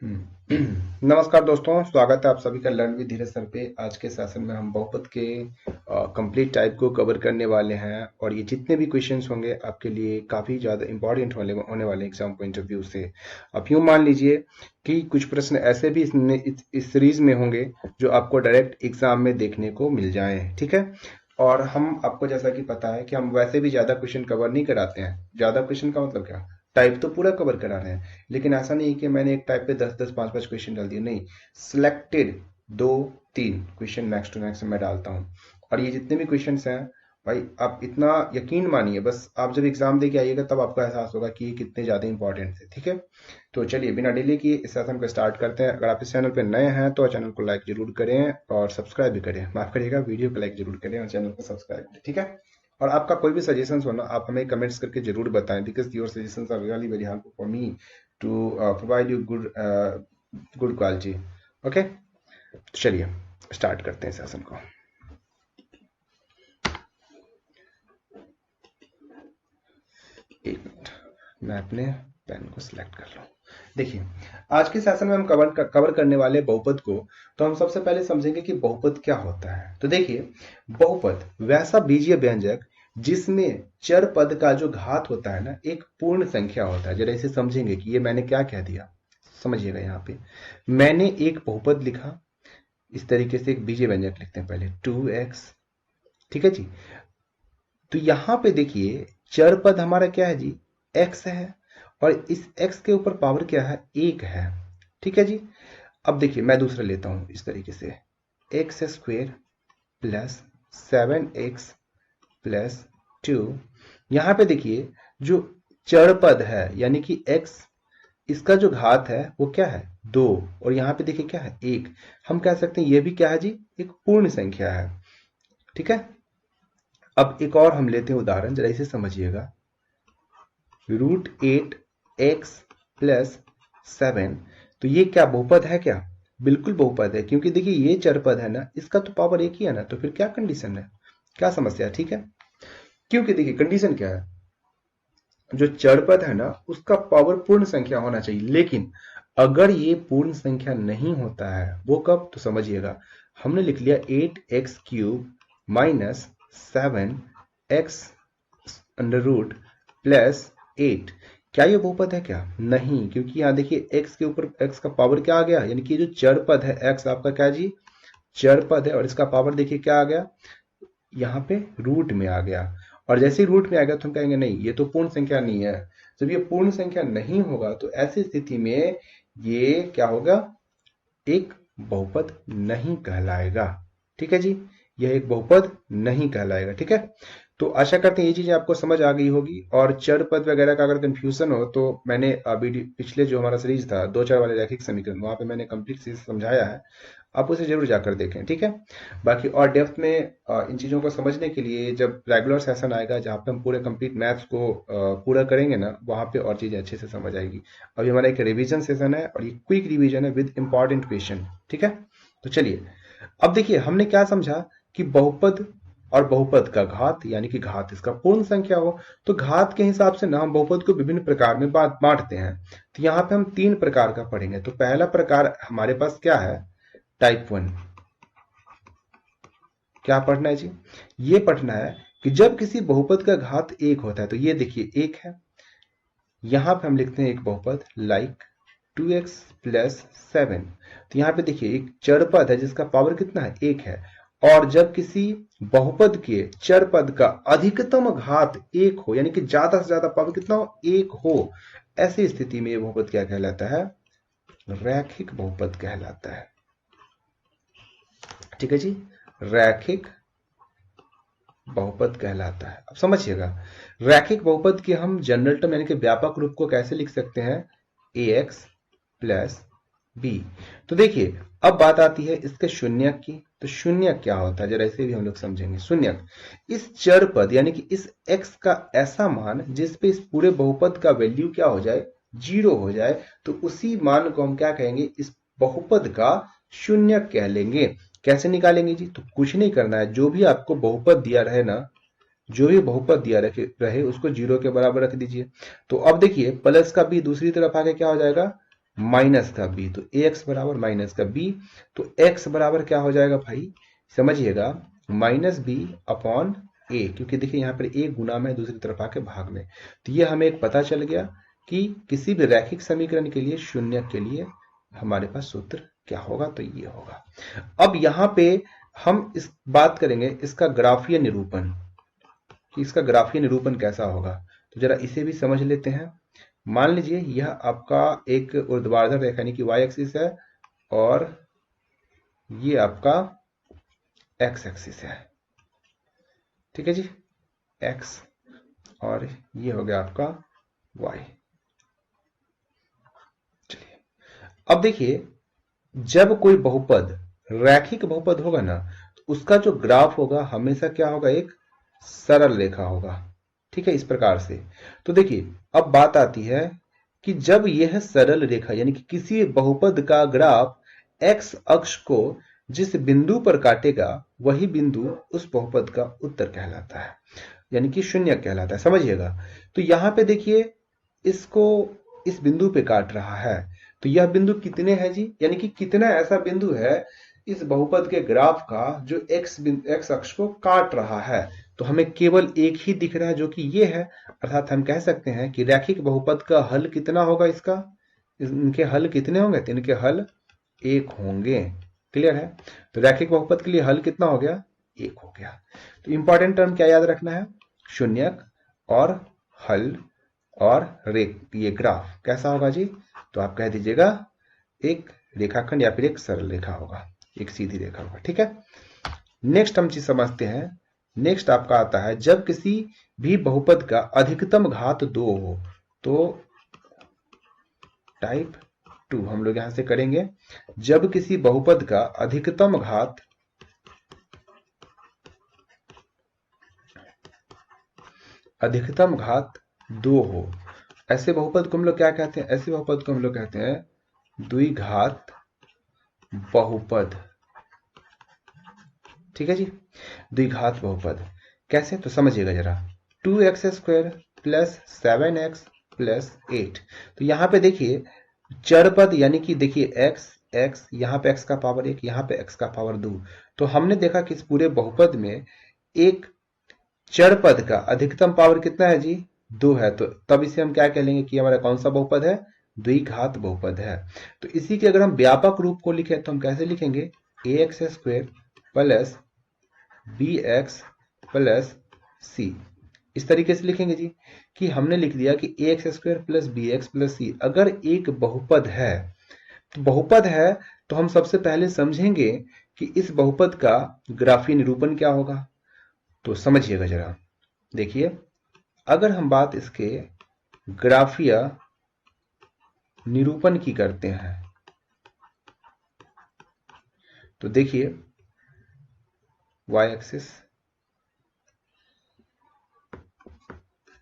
नमस्कार दोस्तों, स्वागत है आप सभी का लर्न विद धीरज सर पे। आज के सेशन में हम बहुपद के कंप्लीट टाइप को कवर करने वाले हैं और ये जितने भी क्वेश्चंस होंगे आपके लिए काफ़ी ज़्यादा इंपॉर्टेंट होने वाले एग्जाम पॉइंट ऑफ व्यू से। आप यूँ मान लीजिए कि कुछ प्रश्न ऐसे भी इस सीरीज में होंगे जो आपको डायरेक्ट एग्जाम में देखने को मिल जाएं, ठीक है। और हम आपको जैसा कि पता है कि हम वैसे भी ज़्यादा क्वेश्चन कवर नहीं कराते हैं। ज़्यादा क्वेश्चन का मतलब क्या, टाइप तो पूरा कवर करा रहे हैं, लेकिन ऐसा नहीं कि मैंने एक टाइप पे 10-10 5-5 क्वेश्चन डाल दिए, नहीं। Selected 2-3 question max to max मैं डालता हूँ। और ये जितने भी क्वेश्चन हैं भाई, आप इतना यकीन मानिए, बस आप जब एग्जाम दे के आइएगा तब आपको एहसास होगा कि ये कितने ज्यादा इंपॉर्टेंट थे, ठीक है। तो चलिए बिना डिले किए इस सेशन को स्टार्ट करते हैं। अगर आप इस चैनल पर नए हैं तो चैनल को लाइक जरूर करें और सब्सक्राइब भी करें, माफ करिएगा, वीडियो को लाइक जरूर करें और चैनल को सब्सक्राइब करें, ठीक है। और आपका कोई भी सजेशंस हो ना, आप हमें कमेंट्स करके जरूर बताएं, because your suggestions are really very helpful for me to provide you good quality. Okay, चलिए स्टार्ट करते हैं सेशन को। एक मिनट, मैं अपने पेन को सिलेक्ट कर लूं। देखिए, आज के सेशन में हम कवर करने वाले बहुपद को। तो हम सबसे पहले समझेंगे कि बहुपद क्या होता है। तो देखिए, बहुपद वैसा बीजीय व्यंजक जिसमें चर पद का जो घात होता है ना, एक पूर्ण संख्या होता है। जरा इसे समझेंगे कि ये मैंने क्या कह दिया, समझिएगा। यहाँ पे मैंने एक बहुपद लिखा, इस तरीके से एक बीजीय व्यंजक लिखते हैं पहले 2x, ठीक है जी। तो यहां पे देखिए, चर पद हमारा क्या है जी, x है, और इस x के ऊपर पावर क्या है, 1 है, ठीक है जी। अब देखिए मैं दूसरा लेता हूं इस तरीके से, x square plus 7x plus 2। यहां पे देखिए जो चर पद है यानी कि x, इसका जो घात है वो क्या है, 2, और यहां पे देखिए क्या है, 1। हम कह सकते हैं ये भी क्या है जी, एक पूर्ण संख्या है, ठीक है। अब एक और हम लेते हैं उदाहरण, जरा इसे समझिएगा। √8x प्लस 7, तो ये क्या बहुपद है क्या, बिल्कुल बहुपद है, क्योंकि देखिए ये चर पद है ना, इसका तो पावर 1 ही है ना, तो फिर क्या कंडीशन है, क्या समस्या है, ठीक है। क्योंकि देखिए कंडीशन क्या है, जो चर पद है ना उसका पावर पूर्ण संख्या होना चाहिए, लेकिन अगर ये पूर्ण संख्या नहीं होता है, वो कब, तो समझिएगा, हमने लिख लिया 8x³ minus 7x under root plus 8। क्या ये बहुपद है क्या, नहीं, क्योंकि यहाँ देखिए x के ऊपर x का पावर क्या आ गया, यानी कि जो चर पद है x आपका क्या जी, चर पद है, और इसका पावर देखिए क्या आ गया, यहाँ पे रूट में आ गया। और जैसे ही रूट में आ गया तो हम कहेंगे नहीं, ये तो पूर्ण संख्या नहीं है। जब ये पूर्ण संख्या नहीं होगा तो ऐसी स्थिति में ये क्या होगा, एक बहुपद नहीं कहलाएगा, ठीक है जी। यह एक बहुपद नहीं कहलाएगा, ठीक है। तो आशा करते हैं ये चीजें आपको समझ आ गई होगी। और चर पद वगैरह का अगर कंफ्यूजन हो तो मैंने अभी पिछले जो हमारा सीरीज था 2 चर वाले रैखिक समीकरण, वहां पे मैंने कंप्लीट सीरीज समझाया है, आप उसे जरूर जाकर देखें, ठीक है। बाकी और डेप्थ में इन चीज़ों को समझने के लिए जब रेगुलर सेशन आएगा जहाँ पे हम पूरे कंप्लीट मैथ्स को पूरा करेंगे ना, वहाँ पे और चीज़ें अच्छे से समझ आएगी। अभी हमारा एक रिवीजन सेशन है और ये क्विक रिवीजन है विद इंपॉर्टेंट क्वेश्चन, ठीक है। तो चलिए, अब देखिए हमने क्या समझा कि बहुपद और बहुपद का घात, यानी कि घात इसका पूर्ण संख्या हो, तो घात के हिसाब से ना हम बहुपद को विभिन्न प्रकार में बांटते हैं। तो यहाँ पे हम 3 प्रकार का पढ़ेंगे। तो पहला प्रकार हमारे पास क्या है, टाइप 1। क्या पढ़ना है जी, ये पढ़ना है कि जब किसी बहुपद का घात 1 होता है, तो ये देखिए 1 है, यहां पे हम लिखते हैं एक बहुपद लाइक 2x प्लस 7। तो यहाँ पे देखिए एक चर पद है जिसका पावर कितना है, 1 है। और जब किसी बहुपद के चर पद का अधिकतम घात 1 हो, यानी कि ज्यादा से ज्यादा पावर कितना हो, 1 हो, ऐसी स्थिति में ये बहुपद क्या कहलाता है, रैखिक बहुपद कहलाता है, ठीक है जी, रैखिक बहुपद कहलाता है। अब समझिएगा, रैखिक बहुपद की हम जनरल टर्म यानी कि व्यापक रूप को कैसे लिख सकते हैं, ax प्लस b। तो देखिए अब बात आती है इसके शून्यक की। तो शून्यक क्या होता है, जरा इसे भी हम लोग समझेंगे। शून्यक इस चर पद यानी कि इस x का ऐसा मान जिस पे इस पूरे बहुपद का वैल्यू क्या हो जाए, 0 हो जाए, तो उसी मान को हम क्या कहेंगे, इस बहुपद का शून्यक कह लेंगे। कैसे निकालेंगे जी, तो कुछ नहीं करना है, जो भी आपको बहुपद दिया रहे ना, जो भी बहुपद दिया रहे उसको 0 के बराबर रख दीजिए। तो अब देखिए प्लस का b दूसरी तरफ आके क्या हो जाएगा, माइनस का बी, तो ए एक्स बराबर माइनस का बी, तो एक्स बराबर क्या हो जाएगा भाई, समझिएगा, माइनस बी अपॉन ए, क्योंकि देखिए यहाँ पर ए गुना में दूसरी तरफ आके भाग में, तो ये हमें एक पता चल गया कि किसी भी रैखिक समीकरण के लिए शून्य के लिए हमारे पास सूत्र क्या होगा, तो ये होगा। अब यहाँ पे हम इस बात करेंगे इसका ग्राफीय निरूपण, कि इसका ग्राफीय निरूपण कैसा होगा, तो जरा इसे भी समझ लेते हैं। मान लीजिए यह आपका एक ऊर्ध्वाधर रेखा यानी कि वाई एक्सिस है, और ये आपका एक्स एक्सिस है, ठीक है जी, एक्स, और ये हो गया आपका वाई। चलिए अब देखिए, जब कोई बहुपद रैखिक बहुपद होगा ना, तो उसका जो ग्राफ होगा हमेशा क्या होगा, एक सरल रेखा होगा, ठीक है, इस प्रकार से। तो देखिए अब बात आती है कि जब यह सरल रेखा यानी कि किसी बहुपद का ग्राफ एक्स अक्ष को जिस बिंदु पर काटेगा, वही बिंदु उस बहुपद का उत्तर कहलाता है, यानी कि शून्य कहलाता है, समझिएगा। तो यहां पे देखिए इसको इस बिंदु पे काट रहा है, तो यह बिंदु कितने है जी, यानी कि कितना ऐसा बिंदु है इस बहुपद के ग्राफ का जो एक्स अक्ष को काट रहा है, तो हमें केवल एक ही दिख रहा है जो कि ये है, अर्थात हम कह सकते हैं कि रैखिक बहुपद का हल कितना होगा, इसका इनके हल कितने होंगे, तो इनके हल एक होंगे, क्लियर है। तो रैखिक बहुपद के लिए हल कितना हो गया, एक हो गया। तो इंपॉर्टेंट टर्म क्या याद रखना है, शून्यक और हल और ये ग्राफ कैसा होगा जी, तो आप कह दीजिएगा एक रेखाखंड या फिर एक सरल रेखा होगा, एक सीधी रेखा होगा, ठीक है। नेक्स्ट हम चीज समझते हैं। नेक्स्ट आपका आता है जब किसी भी बहुपद का अधिकतम घात 2 हो, तो टाइप 2 हम लोग यहां से करेंगे। जब किसी बहुपद का अधिकतम घात अधिकतम घात 2 हो, ऐसे बहुपद को हम लोग क्या कहते हैं, ऐसे बहुपद को हम लोग कहते हैं द्विघात बहुपद, ठीक है जी, द्विघात बहुपद। कैसे, तो समझिएगा जरा, 2x² प्लस 7x प्लस 8, तो यहां पे देखिए चर पद यानी कि देखिए x x, यहां पे x का पावर 1, यहां पे x का पावर 2, तो हमने देखा कि इस पूरे बहुपद में एक चर पद का अधिकतम पावर कितना है जी, 2 है, तो तब इसे हम क्या कह लेंगे कि हमारा कौन सा बहुपद है, द्विघात बहुपद है। तो इसी के अगर हम व्यापक रूप को लिखें तो हम कैसे लिखेंगे, ax² plus bx plus c, इस तरीके से लिखेंगे जी, कि हमने लिख दिया कि ax² plus bx plus c अगर एक बहुपद है, तो बहुपद है तो हम सबसे पहले समझेंगे कि इस बहुपद का ग्राफीय निरूपण क्या होगा। तो समझिएगा जरा, देखिए अगर हम बात इसके ग्राफीय निरूपण की करते हैं, तो देखिए y एक्सिस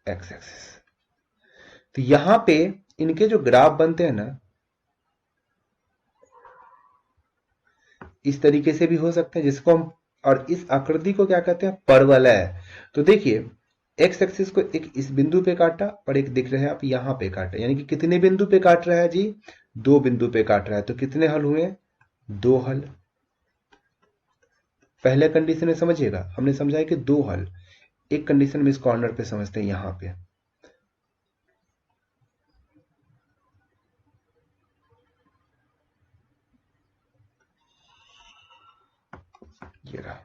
x एक्सिस, तो यहां पे इनके जो ग्राफ बनते हैं ना, इस तरीके से भी हो सकते हैं, जिसको हम, और इस आकृति को क्या कहते हैं, परवलय। तो देखिए एक्स एक्सिस को एक इस बिंदु पे काटा और एक दिख रहे हैं आप यहां पे काटा, यानी कि कितने बिंदु पे काट रहा है जी, 2 बिंदु पे काट रहा है, तो कितने हल हुए, 2 हल। पहले कंडीशन में समझिएगा हमने समझा है कि 2 हल, एक कंडीशन में इस कॉर्नर पे समझते हैं, यहां पे ये रहा,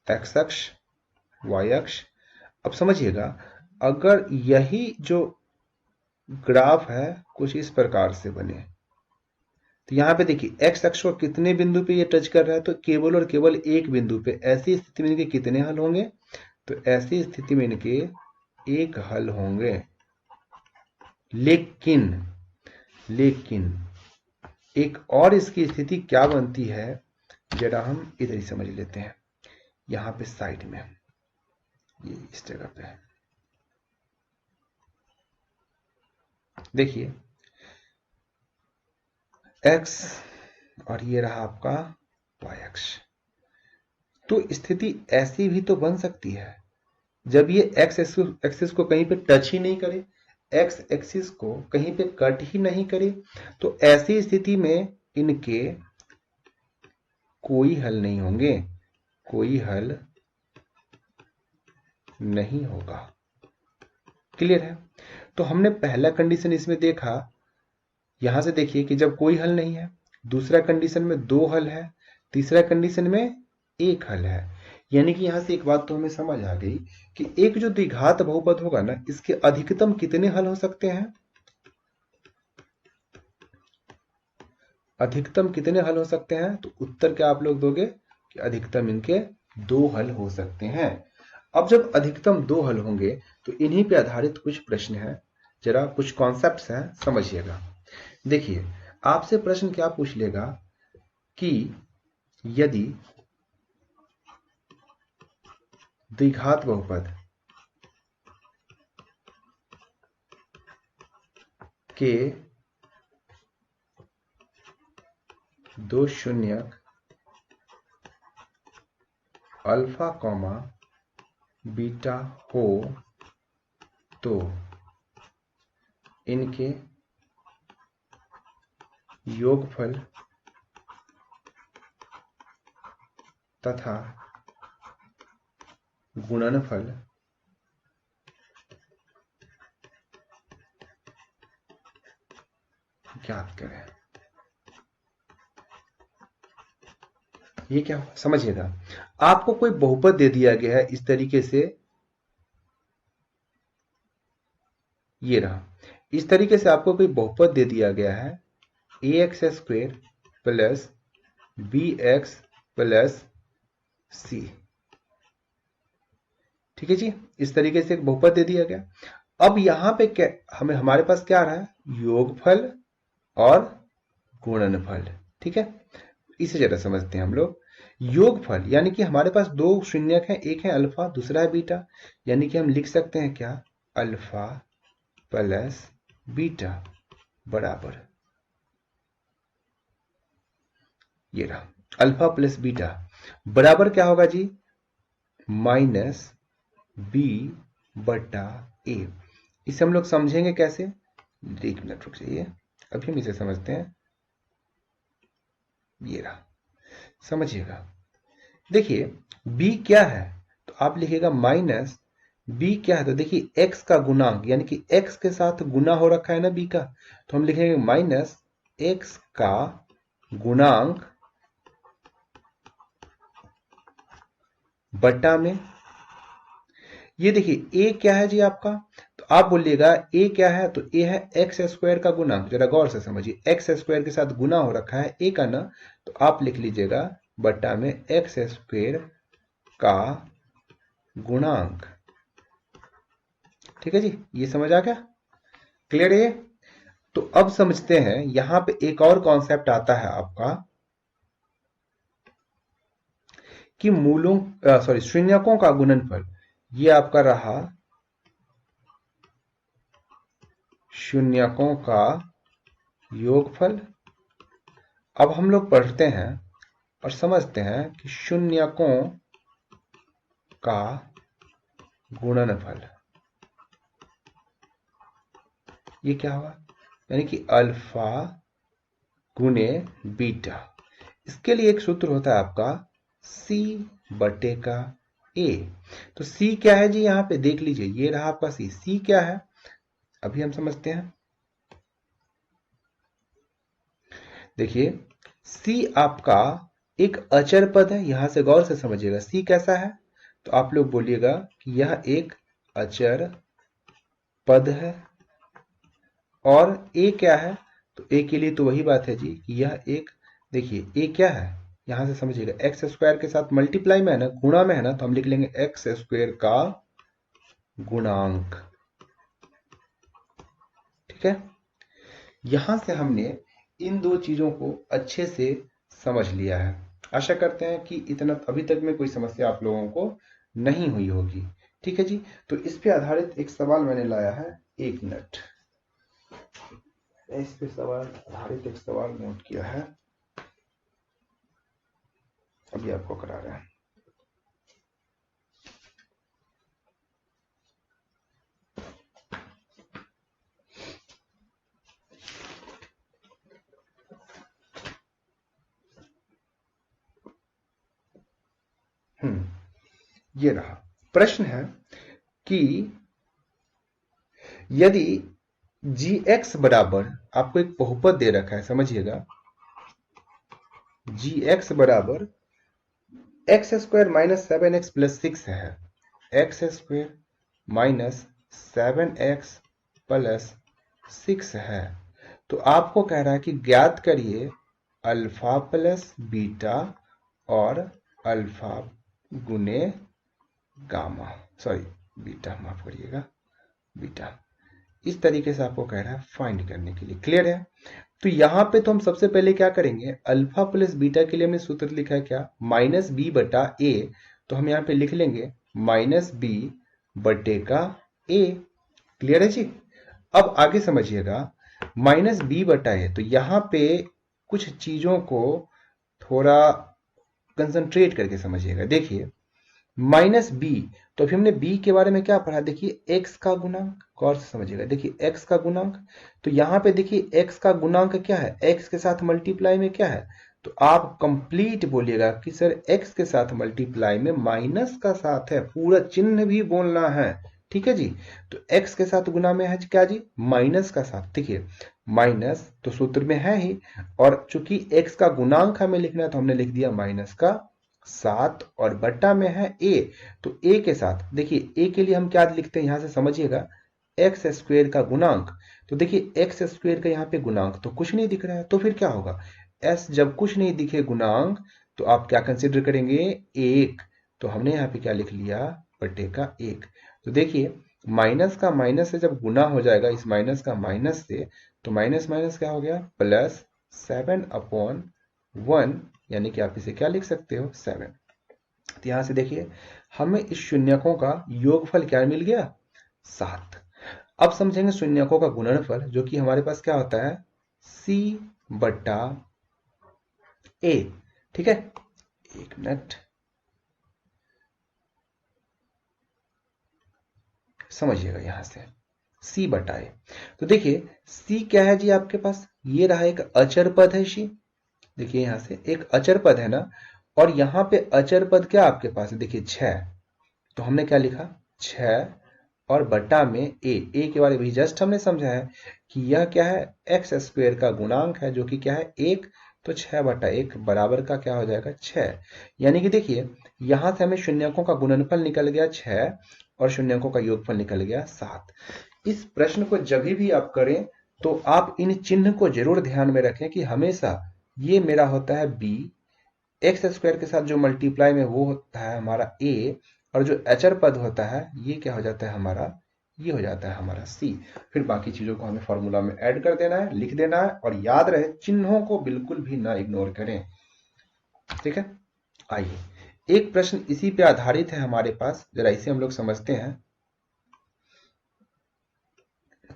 एक्स अक्ष वाई अक्ष। अब समझिएगा अगर यही जो ग्राफ है कुछ इस प्रकार से बने, तो यहां पे देखिए एक्स अक्ष को कितने बिंदु पे ये टच कर रहा है, तो केवल और केवल एक बिंदु पे, ऐसी स्थिति में इनके कितने हल होंगे, तो ऐसी स्थिति में इनके एक हल होंगे। लेकिन लेकिन एक और इसकी स्थिति क्या बनती है, जरा हम इधर ही समझ लेते हैं, यहां पे साइड में, ये इस जगह पे देखिए x, और ये रहा आपका y अक्ष। तो स्थिति ऐसी भी तो बन सकती है जब ये एक्स एक्सिस को कहीं पे टच ही नहीं करे, एक्स एक्सिस को कहीं पे कट ही नहीं करे, तो ऐसी स्थिति में इनके कोई हल नहीं होंगे, कोई हल नहीं होगा। क्लियर है? तो हमने पहला कंडीशन इसमें देखा, यहां से देखिए कि जब कोई हल नहीं है, दूसरा कंडीशन में दो हल है, तीसरा कंडीशन में एक हल है। यानी कि यहां से एक बात तो हमें समझ आ गई कि एक जो द्विघात बहुपद होगा ना, इसके अधिकतम कितने हल हो सकते हैं? अधिकतम कितने हल हो सकते हैं? तो उत्तर क्या आप लोग दोगे कि अधिकतम इनके दो हल हो सकते हैं। अब जब अधिकतम दो हल होंगे तो इन्हीं पे आधारित कुछ प्रश्न हैं, जरा कुछ कॉन्सेप्ट्स हैं, समझिएगा। देखिए, आपसे प्रश्न क्या पूछ लेगा कि यदि द्विघात बहुपद के दो शून्यक अल्फा कॉमा बीटा हो तो इनके योगफल तथा गुणनफल ज्ञात करें। ये क्या हुआ समझिएगा, आपको कोई बहुपद दे दिया गया है इस तरीके से, ये रहा, इस तरीके से आपको कोई बहुपद दे दिया गया है a x square plus b x plus c. ठीक है जी, इस तरीके से एक बहुपद दे दिया गया। अब यहां पे क्या हमें, हमारे पास क्या आ रहा है? योगफल और गुणनफल। ठीक है, इसे जरा समझते हैं हम लोग। योगफल यानी कि हमारे पास दो शून्यक हैं, एक है अल्फा, दूसरा है बीटा, यानी कि हम लिख सकते हैं क्या? अल्फा प्लस बीटा बराबर, ये रहा, अल्फा प्लस बीटा बराबर क्या होगा जी? माइनस बी बटा ए। इसे हम लोग समझेंगे कैसे? एक मिनट रुक जाइए, अभी हम इसे समझते हैं। ये रहा, समझिएगा। देखिए, b क्या है? तो आप लिखिएगा माइनस b क्या है? तो देखिए x का गुणांक, यानी कि x के साथ गुना हो रखा है ना b का, तो हम लिखेंगे माइनस x का गुणांक बटा में, ये देखिए a क्या है जी आपका? तो आप बोलिएगा a क्या है? तो a है एक्स स्क्वायर का गुणांक। जरा गौर से समझिए, एक्स स्क्वायर के साथ गुना हो रखा है a का ना, तो आप लिख लीजिएगा बटा में एक्स स्क्वायर का गुणांक। ठीक है जी, ये समझ आ गया? क्लियर है ये? तो अब समझते हैं, यहां पे एक और कॉन्सेप्ट आता है आपका कि मूलों सॉरी शून्यकों का गुणनफल। ये आपका रहा शून्यकों का योगफल। अब हम लोग पढ़ते हैं और समझते हैं कि शून्यकों का गुणनफल ये क्या हुआ? यानी कि अल्फा गुने बीटा। इसके लिए एक सूत्र होता है आपका C बटे का A। तो C क्या है जी? यहां पे देख लीजिए, ये रहा आपका C। C क्या है अभी हम समझते हैं। देखिए, C आपका एक अचर पद है, यहां से गौर से समझिएगा। C कैसा है? तो आप लोग बोलिएगा कि यह एक अचर पद है। और A क्या है? तो A के लिए तो वही बात है जी कि यह एक, देखिए A क्या है, यहां से समझिएगा, एक्स स्क्वायर के साथ मल्टीप्लाई में है ना, गुणा में है ना, तो हम लिख लेंगे एक्स स्क्वायर का गुणांक। ठीक है, यहां से हमने इन दो चीजों को अच्छे से समझ लिया है। आशा करते हैं कि इतना अभी तक में कोई समस्या आप लोगों को नहीं हुई होगी। ठीक है जी, तो इस पे आधारित एक सवाल मैंने लाया है। एक मिनट, इस पे सवाल आधारित एक सवाल नोट किया है, अभी आपको करा रहे हैं। ये रहा प्रश्न है कि यदि gx बराबर, आपको एक बहुपद दे रखा है, समझिएगा, gx बराबर x square minus 7x plus 6 है, x square minus 7x plus 6 है। तो आपको कह रहा है कि ज्ञात करिए अल्फा प्लस बीटा और अल्फा गुने गामा, सॉरी बीटा, माफ करिएगा, बीटा। इस तरीके से आपको कह रहा है फाइंड करने के लिए। क्लियर है? तो यहां पे तो हम सबसे पहले क्या करेंगे, अल्फा प्लस बीटा के लिए हमने सूत्र लिखा है क्या, माइनस बी बटा ए। तो हम यहां पे लिख लेंगे माइनस बी बटे का ए। क्लियर है जी? अब आगे समझिएगा, माइनस बी बटा ए, तो यहां पे कुछ चीजों को थोड़ा कंसंट्रेट करके समझिएगा। देखिए माइनस बी, तो अभी हमने बी के बारे में क्या पढ़ा, देखिए एक्स का गुणांक, गौर से समझिएगा, देखिए एक्स का गुणांक। तो यहां पे देखिए एक्स का गुणांक क्या है, एक्स के साथ मल्टीप्लाई में क्या है, तो आप कंप्लीट बोलिएगा कि सर एक्स के साथ मल्टीप्लाई में माइनस का साथ है, पूरा चिन्ह भी बोलना है। ठीक है जी? तो एक्स के साथ गुना में है क्या जी, माइनस का साथ। देखिए माइनस तो सूत्र में है ही, और चूंकि एक्स का गुणांक हमें लिखना है तो हमने लिख दिया माइनस का 7, और बट्टा में है ए, तो ए के साथ, देखिए ए के लिए हम क्या लिखते हैं, यहां से समझिएगा, एक्स स्क्वेयर का गुणांक। तो देखिए एक्स स्क्वेयर का यहाँ पे गुणांक तो कुछ नहीं दिख रहा है, तो फिर क्या होगा, एस जब कुछ नहीं दिखे गुणांक, तो आप क्या कंसिडर करेंगे, एक। तो हमने यहाँ पे क्या लिख लिया, बटे का एक। तो देखिए माइनस का माइनस से जब गुना हो जाएगा, इस माइनस का माइनस से, तो माइनस माइनस क्या हो गया, प्लस 7/1, यानी कि आप इसे क्या लिख सकते हो, 7। तो यहां से देखिए हमें इस शून्यकों का योगफल क्या मिल गया, 7। अब समझेंगे शून्यकों का गुणनफल, जो कि हमारे पास क्या होता है, c बट्टा a। ठीक है, एक मिनट समझिएगा, यहां से c बटा a। तो देखिए c क्या है जी आपके पास, ये रहा एक अचर पद है c। देखिए यहां से एक अचर पद है ना, और यहां पे अचर पद क्या आपके पास है, देखिए 6। तो हमने क्या लिखा, 6 और बटा में ए के बारे में जस्ट हमने समझा है कि यह क्या है, एक्स स्क्वेयर का गुणांक है, जो कि क्या है, 1। तो 6/1 बराबर का क्या हो जाएगा, 6। यानी कि देखिए यहां से हमें शून्यकों का गुणनफल निकल गया 6, और शून्यकों का योगफल निकल गया 7। इस प्रश्न को जब भी आप करें तो आप इन चिन्ह को जरूर ध्यान में रखें कि हमेशा ये मेरा होता है बी, एक्स स्क्वायर के साथ जो मल्टीप्लाई में वो होता है हमारा ए, और जो अचर पद होता है ये क्या हो जाता है हमारा, ये हो जाता है हमारा सी। फिर बाकी चीजों को हमें फॉर्मूला में ऐड कर देना है, लिख देना है, और याद रहे चिन्हों को बिल्कुल भी ना इग्नोर करें। ठीक है, आइए एक प्रश्न इसी पे आधारित है हमारे पास, जरा इसे हम लोग समझते हैं।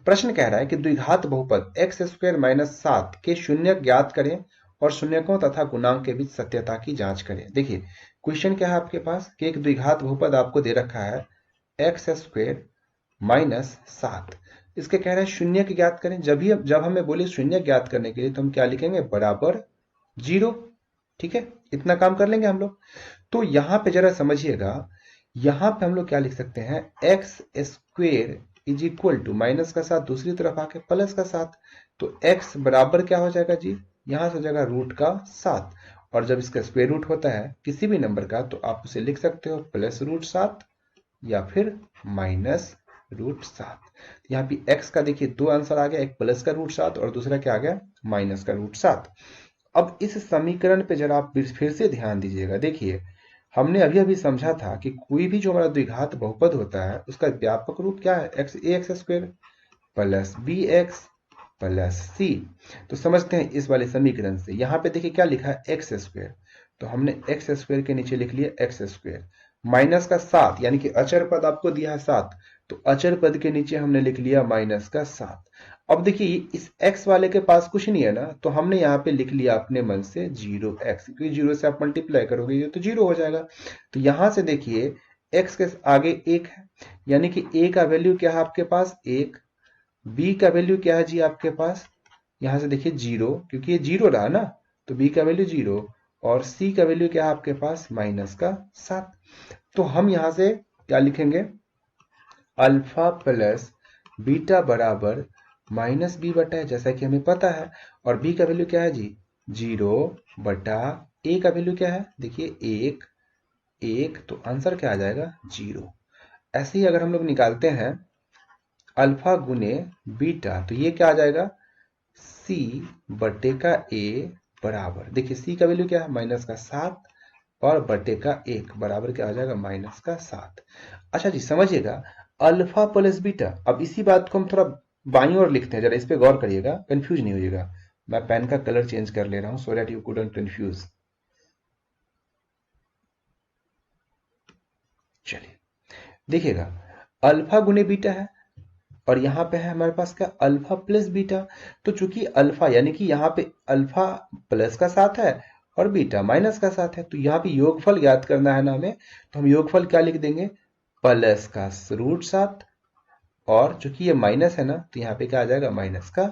प्रश्न कह रहा है कि द्विघात बहुपद एक्स स्क्वायर माइनस 7 के शून्यक ज्ञात करें और शून्यकों तथा गुणांक के बीच सत्यता की जांच करें। देखिए क्वेश्चन क्या है आपके पास कि एक द्विघात बहुपद आपको दे रखा है एक्स स्क्वायर माइनस 7, इसके कह रहे हैं शून्य की ज्ञात करें। जब हमें बोले शून्य ज्ञात करने के लिए तो हम क्या लिखेंगे, बराबर 0। ठीक है, इतना काम कर लेंगे हम लोग। तो यहां पे जरा समझिएगा, यहां पे हम लोग क्या लिख सकते हैं, x square is equal to minus का 7, दूसरी तरफ आके प्लस का 7। तो x बराबर क्या हो जाएगा जी, यहां से हो जाएगा रूट का 7, और जब इसका स्क्वायर रूट होता है किसी भी नंबर का तो आप उसे लिख सकते हो प्लस रूट 7 या फिर माइनस रूट 7। यहाँ पे x का देखिए दो आंसर आ गया, एक प्लस का रूट 7 और दूसरा क्या आ गया, माइनस का रूट 7। अब इस समीकरण पे जरा आप फिर से ध्यान दीजिएगा। देखिए हमने अभी अभी समझा था कि कोई भी जो हमारा द्विघात बहुपद होता है उसका व्यापक रूप क्या है, x square plus b x plus c. तो समझते हैं इस वाले समीकरण से, यहाँ पे देखिए क्या लिखा है, एक्स स्क्वायर। तो हमने एक्स स्क्वायर के नीचे लिख लिया एक्स स्क्वायर, माइनस का 7 यानी कि अचर पद आपको दिया है 7, तो अचर पद के नीचे हमने लिख लिया माइनस का 7। अब देखिए इस x वाले के पास कुछ नहीं है ना, तो हमने यहाँ पे लिख लिया अपने मन से 0x, क्योंकि 0 से आप मल्टीप्लाई करोगे ये तो 0 हो जाएगा। तो यहां से देखिए x के आगे 1 है, यानी कि a का वैल्यू क्या है आपके पास 1, b का वैल्यू क्या है जी आपके पास, यहां से देखिए 0, क्योंकि ये 0 रहा ना, तो b का वैल्यू 0, और c का वैल्यू क्या है आपके पास -7। तो हम यहां से क्या लिखेंगे, अल्फा प्लस बीटा बराबर -b बटा, जैसा कि हमें पता है। और b का वैल्यू क्या है जी, 0 बटा a का वैल्यू क्या है, देखिए 1, तो आंसर क्या आ जाएगा 0। ऐसे ही अगर हम लोग निकालते हैं अल्फा गुने बीटा, तो ये क्या आ जाएगा, c बटे का a बराबर, देखिए c का वैल्यू क्या है -7 और बटे का 1 बराबर क्या आ जाएगा -7। अच्छा जी समझिएगा, अल्फा प्लस बीटा, अब इसी बात को हम थोड़ा बाईं ओर लिखते हैं, जरा इस पे गौर करिएगा, कंफ्यूज नहीं होइएगा। मैं पेन का कलर चेंज कर ले रहा हूं so that you couldn't confuse. चलिए देखिएगा, अल्फा गुने बीटा है और यहाँ पे है हमारे पास क्या, अल्फा प्लस बीटा। तो चूंकि अल्फा यानी कि यहाँ पे अल्फा प्लस का साथ है और बीटा माइनस का साथ है, तो यहाँ पे योगफल ज्ञात करना है ना हमें, तो हम योगफल क्या लिख देंगे, प्लस का √7, और चूंकि ये माइनस है ना, तो यहाँ पे क्या आ जाएगा माइनस का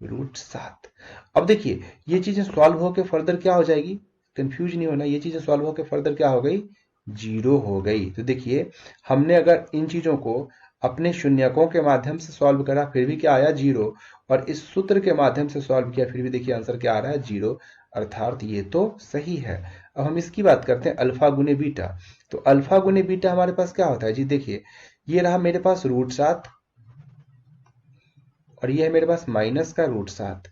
√7। अब देखिए ये चीजें सॉल्व होकर फर्दर क्या हो जाएगी, कंफ्यूज नहीं होना, ये चीजें सॉल्व होकर फर्दर क्या हो गई, 0 हो गई। तो देखिए हमने अगर इन चीजों को अपने शून्यकों के माध्यम से सॉल्व करा फिर भी क्या आया 0, और इस सूत्र के माध्यम से सॉल्व किया फिर भी देखिए आंसर क्या आ रहा है 0, अर्थात ये तो सही है। अब हम इसकी बात करते हैं अल्फा गुने बीटा। तो अल्फा गुने बीटा हमारे पास क्या होता है जी, देखिए ये रहा मेरे पास √7 और ये है मेरे पास माइनस का √7।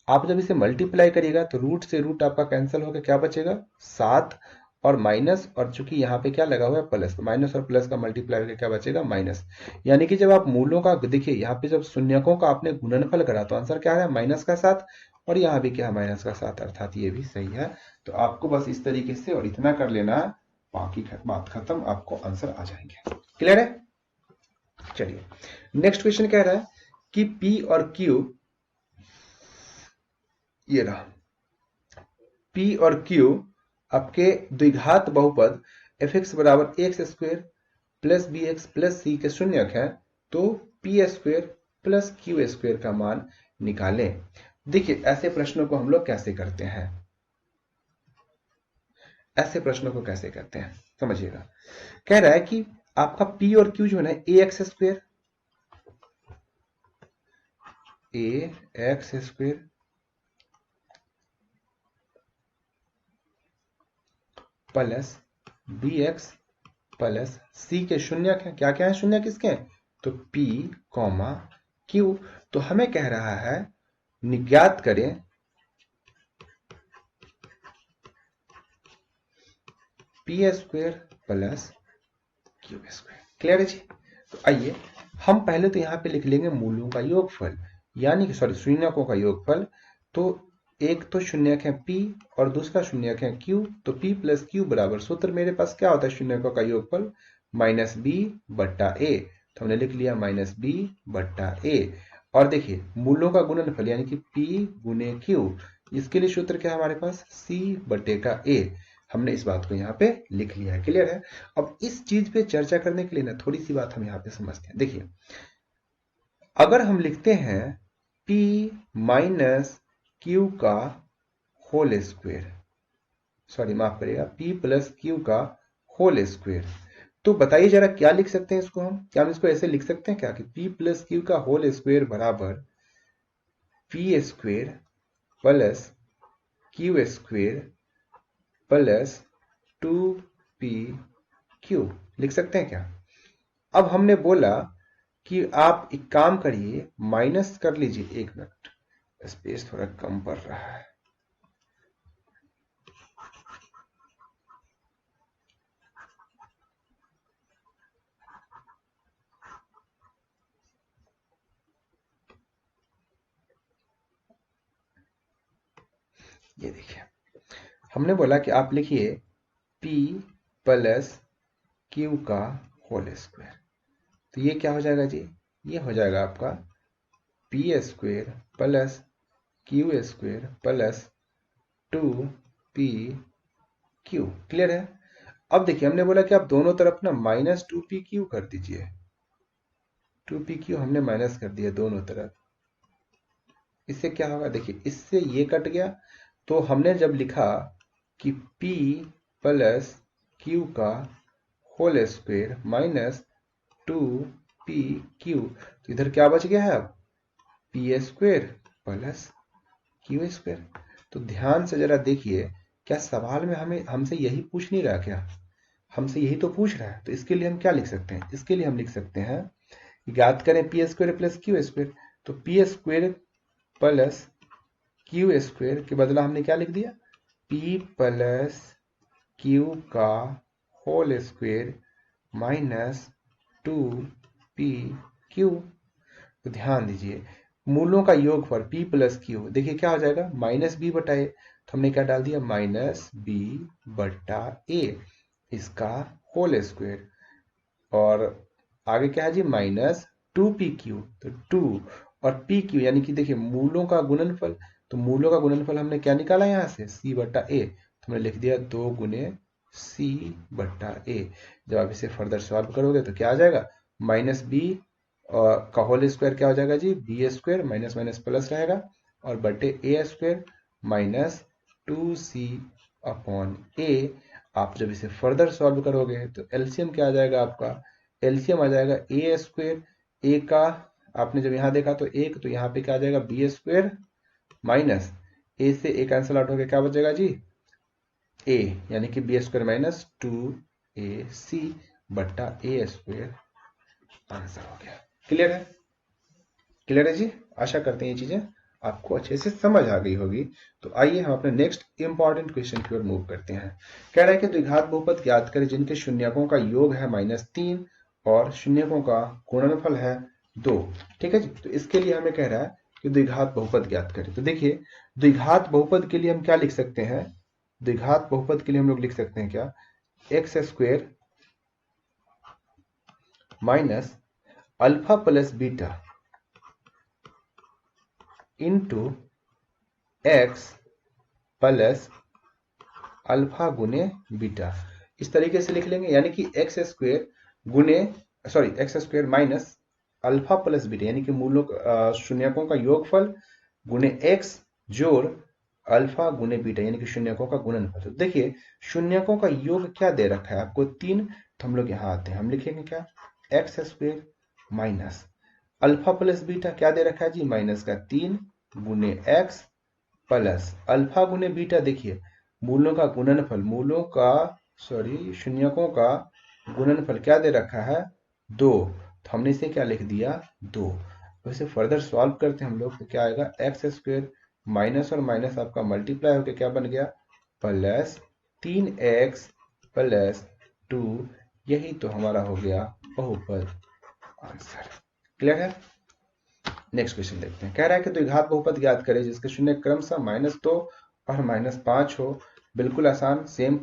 आप जब इसे मल्टीप्लाई करिएगा तो रूट से रूट आपका कैंसिल होकर क्या बचेगा 7, और माइनस, और चूंकि यहाँ पे क्या लगा हुआ है प्लस, तो माइनस और प्लस का मल्टीप्लाई होकर क्या बचेगा माइनस। यानी कि जब आप मूलों का देखिए, यहाँ पे जब शून्यकों का आपने गुणनफल करा तो आंसर क्या है -7, और यहाँ भी क्या है -7, अर्थात ये भी सही है। तो आपको बस इस तरीके से और इतना कर लेना, बाकी बात खत्म, आपको आंसर आ जाएंगे। क्लियर है। चलिए नेक्स्ट क्वेश्चन कह रहा है कि P और Q, ये रहा P और Q आपके द्विघात बहुपद fx बराबर x² plus bx plus c के शून्यक है, तो p² प्लस q² का मान निकालें। देखिए ऐसे प्रश्नों को हम लोग कैसे करते हैं, ऐसे प्रश्नों को कैसे करते हैं समझिएगा। कह रहा है कि आपका p और q जो है ना ax² plus bx plus c के शून्यक है, क्या क्या है शून्यक इसके, तो p q। तो हमें कह रहा है ज्ञात करें p² प्लस q²। क्लियर है जी। तो आइए हम पहले तो यहाँ पे लिख लेंगे मूलों का योगफल, यानी कि सॉरी शून्यकों का योगफल। तो एक तो शून्यक है p और दूसरा शून्यक है q, तो p प्लस q बराबर, सूत्र मेरे पास क्या होता है शून्यकों का योगफल -b बट्टा a, तो हमने लिख लिया -b बट्टा a। और देखिए मूलों का गुणनफल यानी कि p गुने q, इसके लिए सूत्र क्या है हमारे पास c बटे का a, हमने इस बात को यहाँ पे लिख लिया है। क्लियर है। अब इस चीज पे चर्चा करने के लिए ना थोड़ी सी बात हम यहाँ पे समझते हैं। देखिए अगर हम लिखते हैं p माइनस q का होल स्क्वायर, सॉरी माफ करिएगा p प्लस q का होल स्क्वायर, तो बताइए जरा क्या लिख सकते हैं इसको हम, क्या हम इसको ऐसे लिख सकते हैं क्या कि p प्लस q का होल स्क्वायर बराबर p² plus q² plus 2pq लिख सकते हैं क्या। अब हमने बोला कि आप एक काम करिए, माइनस कर लीजिए, 1 मिनट स्पेस थोड़ा कम पड़ रहा है। ये देखिए हमने बोला कि आप लिखिए p प्लस q का होल स्क्वायर, तो ये क्या हो जाएगा जी, ये हो जाएगा आपका p² plus q² plus 2pq। Clear है। अब देखिए हमने बोला कि आप दोनों तरफ ना -2pq कर दीजिए, 2pq हमने माइनस कर दिया दोनों तरफ। इससे क्या होगा, देखिए इससे ये कट गया, तो हमने जब लिखा कि p प्लस q का होल स्क्वायर माइनस 2pq, तो इधर क्या बच गया है अब p square plus q square. तो ध्यान से जरा देखिए, क्या सवाल में हमें हमसे यही पूछ नहीं रहा क्या? हमसे यही तो पूछ रहा है। तो इसके लिए हम क्या लिख सकते हैं? इसके लिए हम लिख सकते हैं, ज्ञात करें p square plus q square. तो p square plus q square के बदला हमने क्या लिख दिया? पी प्लस क्यू का होल स्क्वायर माइनस 2pq। तो ध्यान दीजिए, मूलों का योगफल p प्लस क्यू, देखिए क्या हो जाएगा माइनस बी बटा ए। तो हमने क्या डाल दिया? माइनस बी बटा ए, इसका होल स्क्वायर। और आगे क्या है जी? Minus 2pq। तो 2 और pq यानी कि देखिए मूलों का गुणनफल। तो मूलों का गुणनफल हमने क्या निकाला यहां से? c बटा ए। तो हमने लिख दिया 2 गुने c बटा ए। जब आप इसे फर्दर सॉल्व करोगे तो क्या आ जाएगा? माइनस बी का होल स्क्वायर क्या हो जाएगा जी? B square, minus minus plus रहेगा, और बटे a square minus 2c upon a. आप जब इसे फर्दर सॉल्व करोगे तो एलसीएम क्या आ जाएगा आपका? एलसीएम आ जाएगा ए स्क्वायर, ए का आपने जब यहां देखा तो एक, तो यहाँ पे क्या आ जाएगा? बी स्क्वायर माइनस ए से ए कैंसिल आउट होकर क्या बचेगा जी? ए, यानी कि बी स्क्वायर माइनस 2ac बट्टा ए स्क्वायर आंसर हो गया। क्लियर है? क्लियर है जी? आशा करते हैं ये चीजें आपको अच्छे से समझ आ गई होगी। तो आइए हम अपने नेक्स्ट इंपॉर्टेंट क्वेश्चन की ओर मूव करते हैं। कह रहा है कि द्विघात बहुपद ज्ञात करें जिनके शून्यकों का योग है -3 और शून्यकों का गुणनफल है 2। ठीक है जी? तो इसके लिए हमें कह रहा है कि द्विघात बहुपद ज्ञात करें। तो देखिए, द्विघात बहुपद के लिए हम क्या लिख सकते हैं? द्विघात बहुपद के लिए हम लोग लिख सकते हैं क्या? X square minus alpha plus beta into x plus alpha गुने बीटा, इस तरीके से लिख लेंगे। यानी कि एक्स स्क्वायर गुने x square minus alpha plus beta, यानी कि मूलों शून्यकों का योगफल गुने एक्स जोड़ अल्फा गुने बीटा, यानी कि शून्यकों का गुणनफल। तो देखिए शून्यकों का योग क्या दे रखा है आपको? 3। तो हम लोग यहाँ आते हैं, हम लिखेंगे क्या? X square minus alpha plus beta क्या दे रखा है जी? माइनस का 3 गुने एक्स प्लस अल्फा गुने बीटा। देखिए मूलों का गुणनफल, शून्यकों का गुणनफल क्या दे रखा है? 2। तो हमने इसे क्या लिख दिया? 2। वैसे फर्दर सॉल्व करते हैं हम लोग तो क्या आएगा? एक्स स्क्वायर माइनस और माइनस आपका मल्टीप्लाई होकर क्या बन गया? Plus 3x plus 2। यही तो हमारा हो गया बहुपद आंसर। क्लियर है? नेक्स्ट क्वेश्चन देखते हैं। कह रहा है कि द्विघात बहुपद ज्ञात करें जिसके शून्य क्रमशः -2 और -5 हो। बिल्कुल आसान, same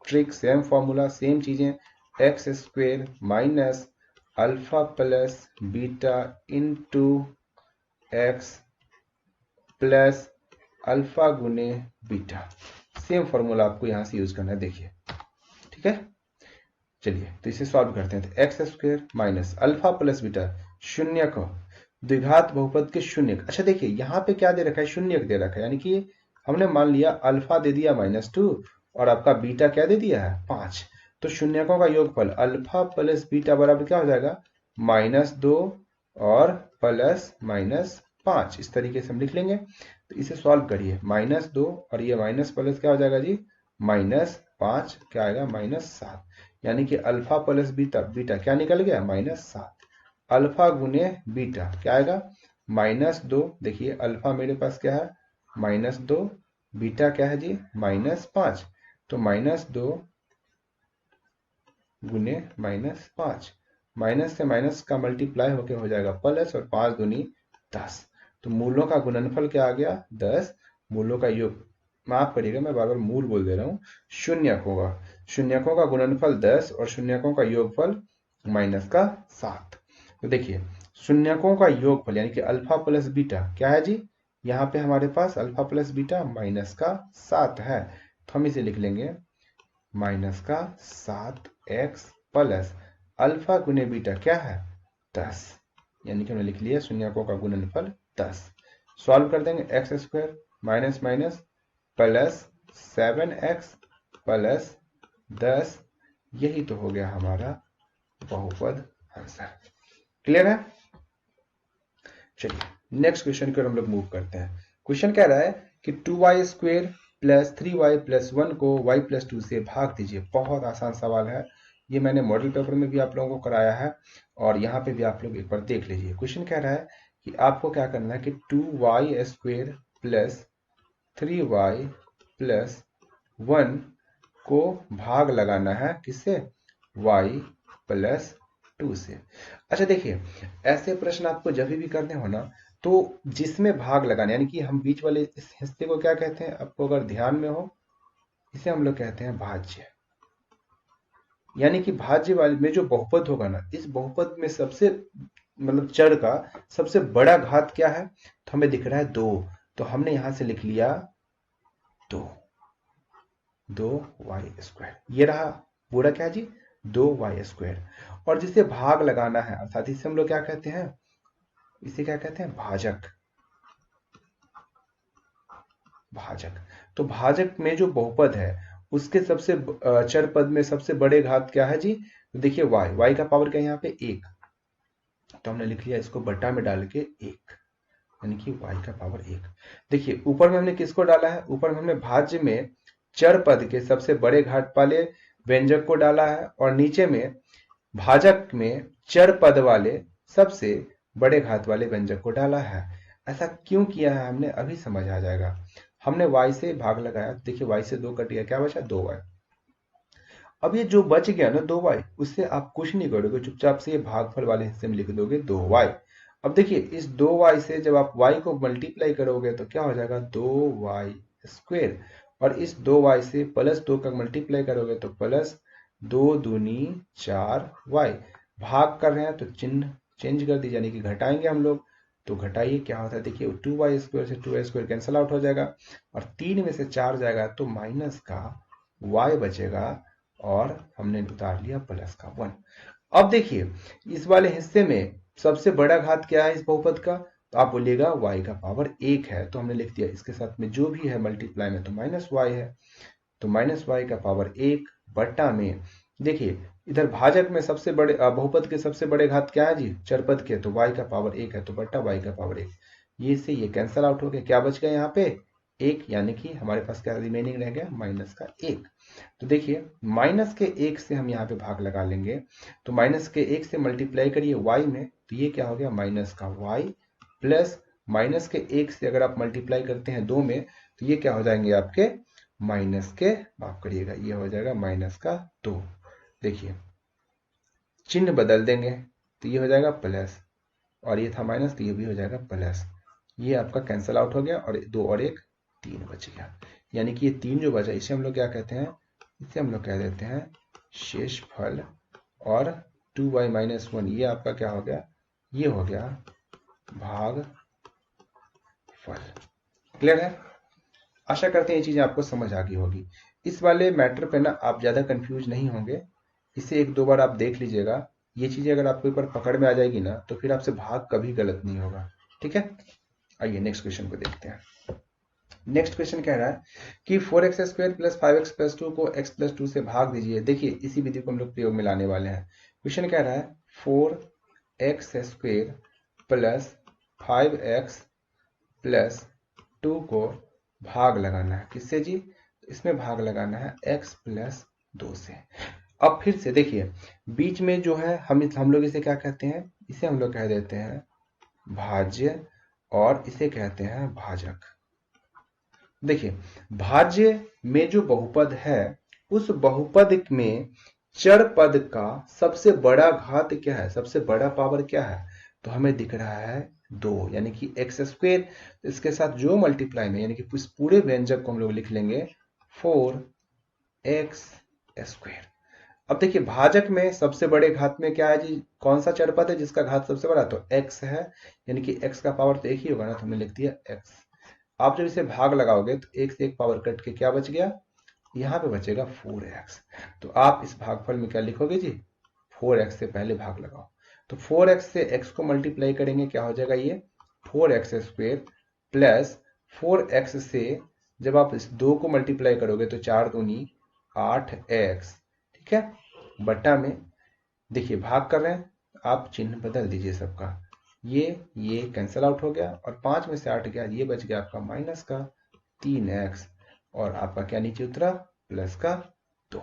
trick, same formula, same चीजें। X square minus alpha plus beta into x plus alpha गुने बीटा। सेम फॉर्मूला आपको यहां से यूज करना है। देखिए ठीक है, चलिए तो इसे सॉल्व करते हैं। तो x square minus alpha plus beta शून्य को द्विघात बहुपद के शून्य। अच्छा देखिए यहाँ पे क्या दे रखा है? शून्य दे रखा है, यानी कि हमने मान लिया अल्फा दे दिया -2 और आपका बीटा क्या दे दिया है? 5। तो शून्यकों का योगफल अल्फा प्लस बीटा बराबर क्या हो जाएगा? -2 और प्लस -5। इस तरीके से हम लिख लेंगे। तो इसे सॉल्व करिए, -2 और ये माइनस प्लस क्या हो जाएगा जी? -5 क्या आएगा? -7। यानी कि अल्फा प्लस बीटा, बीटा क्या निकल गया? -7। अल्फा गुने बीटा क्या आएगा? -2। देखिए अल्फा मेरे पास क्या है? -2। बीटा क्या है जी? -5। तो -2 गुने -5, माइनस से माइनस का मल्टीप्लाई होके हो जाएगा प्लस, और 5 दूनी 10। तो मूलों का गुणनफल क्या आ गया? 10। मूलों का योग, माफ करिएगा मैं बार बार मूल बोल दे रहा हूँ, शून्यकों का गुणनफल 10 और शून्यकों का योगफल -7। तो देखिए शून्यकों का योगफल यानी कि अल्फा प्लस बीटा क्या है जी? यहाँ पे हमारे पास अल्फा प्लस बीटा -7 है। तो हम इसे लिख लेंगे -7x प्लस अल्फा गुने बीटा क्या है? 10। यानी कि हमने लिख लिया शून्यकों का गुणनफल 10। सॉल्व कर देंगे, x square minus minus plus 7x plus 10, यही तो हो गया हमारा बहुपद आंसर। क्लियर है? चलिए नेक्स्ट क्वेश्चन की ओर हम लोग मूव करते हैं। क्वेश्चन कह रहा है कि 2y² प्लस 3y प्लस 1 को y प्लस 2 से भाग दीजिए। बहुत आसान सवाल है, ये मैंने मॉडल पेपर में भी आप लोगों को कराया है और यहाँ पे भी आप लोग एक बार देख लीजिए। क्वेश्चन कह रहा है कि आपको क्या करना है कि 2y² प्लस 3y प्लस 1 को भाग लगाना है किससे? y प्लस 2 से। अच्छा देखिए, ऐसे प्रश्न आपको जब भी करने हो ना, तो जिसमें भाग लगाने यानी कि हम बीच वाले इस हिस्से को क्या कहते हैं, आपको अगर ध्यान में हो, इसे हम लोग कहते हैं भाज्य। यानी कि भाज्य वाले में जो बहुपद होगा ना, इस बहुपद में सबसे मतलब चर का सबसे बड़ा घात क्या है? तो हमें दिख रहा है 2, तो हमने यहां से लिख लिया 2y²। ये रहा पूरा क्या जी? 2y²। और जिसे भाग लगाना है अर्थात इसे हम लोग क्या कहते हैं? इसे क्या कहते हैं? भाजक। भाजक। तो भाजक में जो बहुपद है उसके सबसे चर पद में सबसे बड़े घात क्या है जी? तो देखिए y का पावर क्या है यहाँ पे? 1, तो हमने लिख लिया इसको बट्टा में डाल के 1, यानी कि y का पावर 1। देखिए ऊपर में हमने किसको डाला है? ऊपर में हमने भाज्य में चर पद के सबसे बड़े घात वाले व्यंजक को डाला है और नीचे में भाजक में चर पद वाले सबसे बड़े घात वाले व्यंजक को डाला है। ऐसा क्यों किया है हमने, अभी समझ आ जाएगा। हमने y से भाग लगाया, देखिए y से 2 कट गया, क्या बचा? 2y। अब ये जो बच गया ना 2y, उससे आप कुछ नहीं करोगे, चुपचाप से ये भागफल वाले हिस्से में लिख दोगे 2y। अब देखिए इस 2y से जब आप y को मल्टीप्लाई करोगे तो क्या हो जाएगा? 2y²। और इस 2y से प्लस 2 का मल्टीप्लाई करोगे तो प्लस 2 दूनी 4y। भाग कर रहे हैं तो चिन्ह चेंज कर दीजिए, यानी कि घटाएंगे हम लोग, तो घटाइए क्या होता है? देखिए 2y² से 2y² कैंसिल आउट हो जाएगा और 3 में से 4 जाएगा तो माइनस का y बचेगा और हमने उतार लिया प्लस का 1। अब देखिए इस वाले हिस्से में सबसे बड़ा घात क्या है इस बहुपद का? तो आप बोलिएगा y का पावर 1 है, तो हमने लिख दिया इसके साथ में जो भी है मल्टीप्लाई में तो माइनस y है, तो माइनस y का पावर 1 बट्टा में, देखिए इधर भाजक में सबसे बड़े बहुपद के सबसे बड़े घात क्या है जी? चरपद के, तो y का पावर 1 है, तो बट्टा y का पावर 1। ये से ये कैंसिल आउट हो गया, क्या बच गया यहाँ पे? 1, यानी कि हमारे पास क्या रिमेनिंग रह गया? माइनस का 1। तो देखिए माइनस के 1 से हम यहाँ पे भाग लगा लेंगे, तो माइनस के 1 से मल्टीप्लाई करिए y में, तो ये क्या हो गया? माइनस का y प्लस माइनस के 1 से अगर आप मल्टीप्लाई करते हैं 2 में, तो ये क्या हो जाएंगे आपके? माइनस के, माफ करिएगा, ये हो जाएगा माइनस का 2। देखिए चिन्ह बदल देंगे तो ये हो जाएगा प्लस, और ये था माइनस तो ये भी हो जाएगा प्लस। ये आपका कैंसिल आउट हो गया और 2 और 1 3 बच गया, यानी कि ये 3 जो बचा इसे हम लोग क्या कहते हैं? इसे हम लोग कह देते हैं शेषफल। और 2y-1 ये आपका क्या हो गया? ये हो गया भागफल। क्लियर है? आशा करते हैं ये चीजें आपको समझ आ गई होगी। इस वाले मैटर पे ना आप ज्यादा कंफ्यूज नहीं होंगे, इसे 1-2 बार आप देख लीजिएगा। ये चीजें अगर आपको एक बार पकड़ में आ जाएगी ना, तो फिर आपसे भाग कभी गलत नहीं होगा। ठीक है, आइए नेक्स्ट क्वेश्चन को देखते हैं। नेक्स्ट क्वेश्चन कह रहा है कि 4x² प्लस 5x प्लस 2 को x प्लस 2 से भाग दीजिए। देखिए इसी विधि को हम लोग प्रयोग में लाने वाले हैं। क्वेश्चन कह रहा है 4x² प्लस 5x प्लस 2 को भाग लगाना है किससे जी? इसमें भाग लगाना है x प्लस 2 से। अब फिर से देखिए बीच में जो है हम लोग इसे क्या कहते हैं? इसे हम लोग कह देते हैं भाज्य और इसे कहते हैं भाजक। देखिए भाज्य में जो बहुपद है उस बहुपद में चर पद का सबसे बड़ा घात क्या है? सबसे बड़ा पावर क्या है? तो हमें दिख रहा है 2, यानी कि x²। इसके साथ जो मल्टीप्लाई में, यानी कि इस पूरे व्यंजक को हम लोग लिख लेंगे 4x²। अब देखिए भाजक में सबसे बड़े घात में क्या है जी? कौन सा चर पद है जिसका घात सबसे बड़ा? तो x है, यानी कि x का पावर तो 1 ही होगा ना, तो हमने लिख दिया x। आप जब इसे भाग लगाओगे तो 1 से 1 पावर कट के क्या बच गया? यहाँ पे बचेगा 4x। तो आप इस भागफल में क्या लिखोगे जी? 4x से पहले भाग लगाओ, तो 4x से x को मल्टीप्लाई करेंगे, क्या हो जाएगा? ये 4x² प्लस 4x से जब आप इस 2 को मल्टीप्लाई करोगे तो 4 दूनी 8x, ठीक है, बटा में देखिए भाग कर रहे हैं, आप चिन्ह बदल दीजिए सबका, ये कैंसिल आउट हो गया और 5 में से 8 गया, ये बच गया आपका माइनस का 3x और आपका क्या नीचे उतरा प्लस का 2।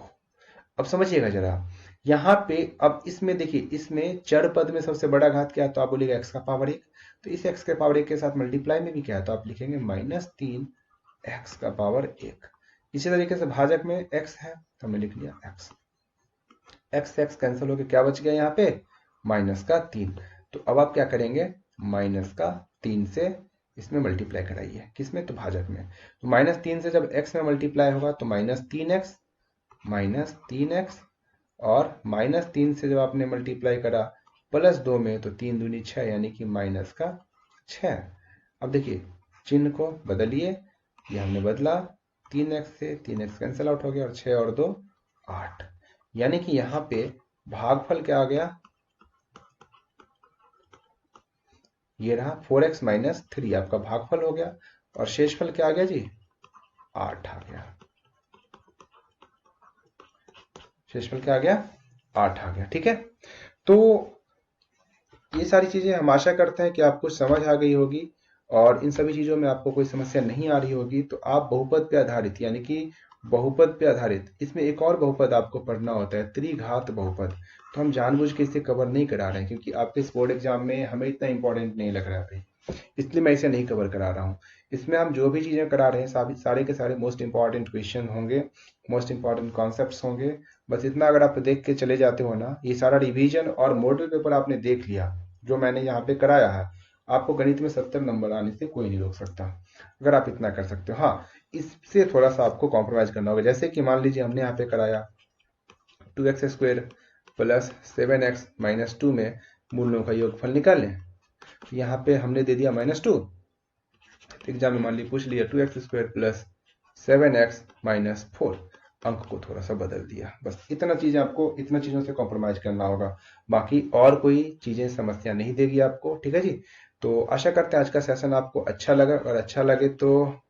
अब समझिएगा जरा यहाँ पे, अब इसमें देखिए, इसमें चर पद में सबसे बड़ा घात क्या है, तो आप बोलिएगा x का पावर 1, तो इस x के पावर 1 के साथ मल्टीप्लाई में भी क्या है, तो आप लिखेंगे -3x का पावर 1। इसी तरीके से भाजक में x है तो हमने लिख लिया x कैंसिल होकर क्या बच गया यहाँ पे माइनस का 3। तो अब आप क्या करेंगे, माइनस का 3 से इसमें मल्टीप्लाई कराइए, किसमें, तो भाजक में। तो -3 से जब x में मल्टीप्लाई होगा तो -3x और -3 से जब आपने मल्टीप्लाई करा +2 में तो 3 दूनी 6 यानी कि माइनस का 6। अब देखिए चिन्ह को बदलिए, ये हमने बदला 3x से, 3x कैंसिल आउट हो गया और 6 और 2 8, यानी कि यहाँ पे भागफल क्या आ गया, ये रहा 4x - 3 आपका भागफल हो गया और शेषफल क्या आ गया जी 8 आ गया, शेषफल क्या आ गया 8 आ गया, ठीक है। तो ये सारी चीजें हम आशा करते हैं कि आपको समझ आ गई होगी और इन सभी चीजों में आपको कोई समस्या नहीं आ रही होगी। तो आप बहुपद पे आधारित यानी कि बहुपद पे आधारित, इसमें एक और बहुपद आपको पढ़ना होता है त्रिघात बहुपद, तो हम जानबूझ के इसे कवर नहीं करा रहे हैं क्योंकि आपके इस बोर्ड एग्जाम में हमें इतना इंपॉर्टेंट नहीं लग रहा है, इसलिए मैं इसे नहीं कवर करा रहा हूँ। इसमें हम जो भी चीजें करा रहे हैं सारे के सारे मोस्ट इंपॉर्टेंट क्वेश्चन होंगे, मोस्ट इंपॉर्टेंट कॉन्सेप्ट्स होंगे। बस इतना अगर आप देख के चले जाते हो ना, ये सारा रिवीजन और मॉडल पेपर आपने देख लिया जो मैंने यहाँ पे कराया है, आपको गणित में 70 नंबर आने से कोई नहीं रोक सकता अगर आप इतना कर सकते हो। हाँ, इससे थोड़ा सा आपको कॉम्प्रोमाइज करना होगा, जैसे कि मान लीजिए हमने यहाँ पे कराया 2x² + 7x - 2 में मूलों का योगफल निकालें, यहाँ पे हमने दे दिया -2, एग्जाम में मान ली पूछ लिया 2x² + 7x - 4, अंक को थोड़ा सा बदल दिया, बस इतना चीजें आपको, इतना चीजों से कॉम्प्रोमाइज करना होगा, बाकी और कोई चीजें समस्या नहीं देगी आपको, ठीक है जी। तो आशा करते हैं आज का सेशन आपको अच्छा लगा, और अच्छा लगे तो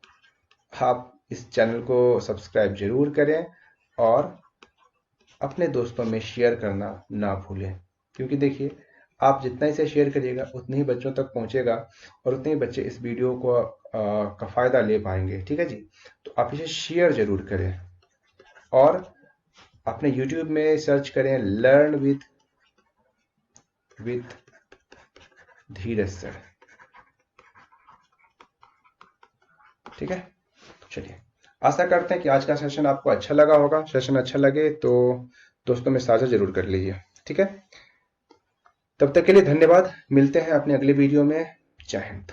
आप इस चैनल को सब्सक्राइब जरूर करें और अपने दोस्तों में शेयर करना ना भूलें, क्योंकि देखिए आप जितना इसे शेयर करिएगा उतने ही बच्चों तक पहुंचेगा और उतने ही बच्चे इस वीडियो को का फायदा ले पाएंगे, ठीक है जी। तो आप इसे शेयर जरूर करें और अपने YouTube में सर्च करें लर्न विथ धीरज सर, ठीक है। चलिए, आशा करते हैं कि आज का सेशन आपको अच्छा लगा होगा। सेशन अच्छा लगे तो दोस्तों में साझा जरूर कर लीजिए, ठीक है। तब तक के लिए धन्यवाद, मिलते हैं अपने अगले वीडियो में। जय हिंद।